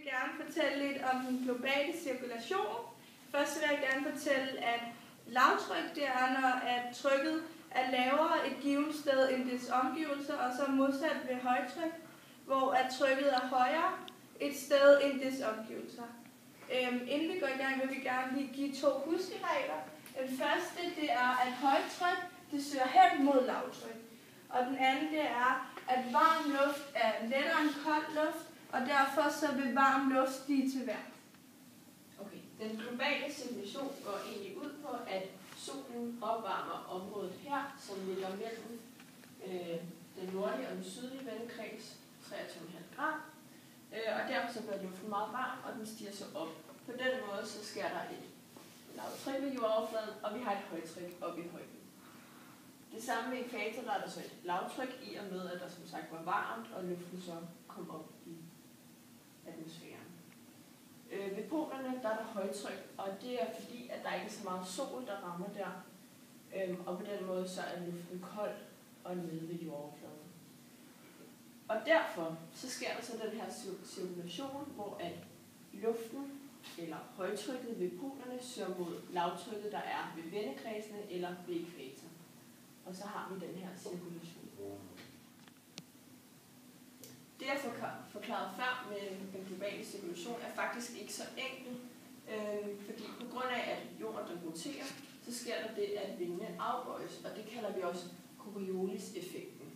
vil gerne fortælle lidt om den globale cirkulation. Først vil jeg gerne fortælle, at lavtryk det er, når at trykket er lavere et givet sted end dets omgivelser, og så modsat ved højtryk, hvor at trykket er højere et sted end dets omgivelser. Inden vi går i gang, vil vi gerne lige give 2 huskeregler. Den første det er, at højtryk det søger hen mod lavtryk. Og den anden det er, at varm luft er lettere end kold luft, og derfor så vil varm luft stige til vejrs. Okay. Den globale cirkulation går egentlig ud på, at solen opvarmer området her, som ligger mellem den nordlige og den sydlige vendekreds, 23,5 grader. Og derfor så bliver luften meget varm, og den stiger så op. På den måde så sker der et lavtryk ved jordoverfladen, og vi har et højtryk oppe i højden. Det samme med ekvator, der er der så et lavtryk i og med, at der som sagt var varmt, og luften så kom op i atmosfæren. Ved polerne der er der højtryk, og det er fordi, at der ikke er så meget sol, der rammer der. Og på den måde så er luften kold og nede ved jordoverfladen. Og derfor så sker der så den her cirkulation, hvor at luften eller højtrykket ved polerne søger mod lavtrykket, der er ved vendekredsene eller ved ekvator. Og så har vi den her cirkulation. Det jeg forklarede før med den globale cirkulation er faktisk ikke så enkelt, fordi på grund af at jorden den roterer, så sker der det, at vindene afbøjes, og det kalder vi også Coriolis-effekten.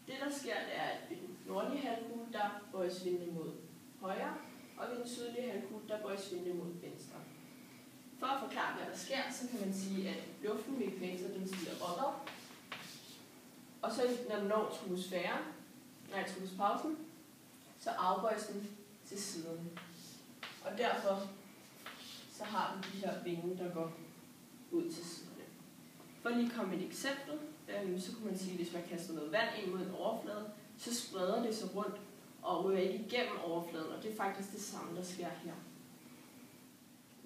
Det der sker, det er, at ved den nordlige halvkugle, der bøjes vindene mod højre, og ved den sydlige halvkugle, der bøjes vindene mod venstre. For at forklare, hvad der sker, så kan man sige, at luften ved ekvator, den stiger opad, og så når den når troposfæren, så afbøjes den til siderne. Og derfor så har vi de her vinge, der går ud til siderne. For lige at komme med et eksempel, så kunne man sige, at hvis man kaster noget vand ind mod en overflade, så spreder det sig rundt og ryger ikke igennem overfladen, og det er faktisk det samme, der sker her.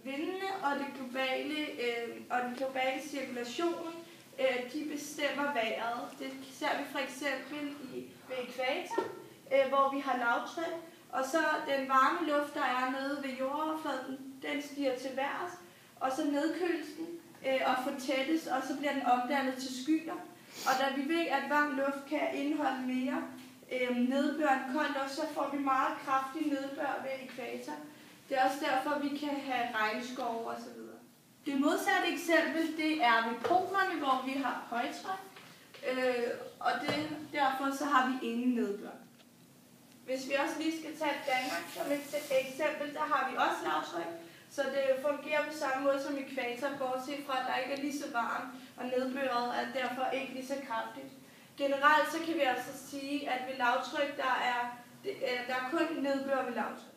Vindene og den globale cirkulation, de bestemmer vejret. Det ser vi for eksempel ved ekvator, hvor vi har lavtryk, og så den varme luft, der er nede ved jordoverfladen, den stiger til vejrs, og så nedkøles den og fortættes, og så bliver den omdannet til skyer. Og da vi ved, at varm luft kan indeholde mere nedbør end kold luft, så får vi meget kraftig nedbør ved ekvator. Det er også derfor, vi kan have regnskove osv. Det modsatte eksempel, det er ved polerne, hvor vi har højtryk, og derfor så har vi ingen nedbør. Hvis vi også lige skal tage Danmark som et eksempel, der har vi også lavtryk, så det fungerer på samme måde som ekvator, bortset fra at der ikke er lige så varmt, og nedbøret er derfor ikke lige så kraftigt. Generelt så kan vi altså sige, at ved lavtryk, der er kun nedbør ved lavtryk.